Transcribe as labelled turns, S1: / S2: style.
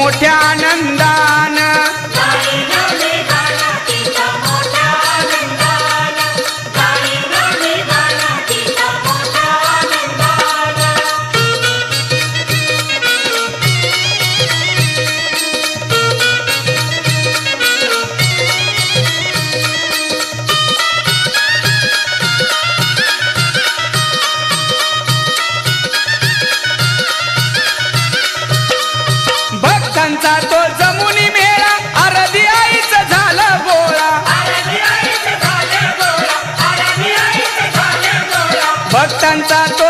S1: मोठ्या आनंदान, भक्तांचा तो जमुनी मेळा, आरती आईचं झालं गोळा, भक्तांचा तो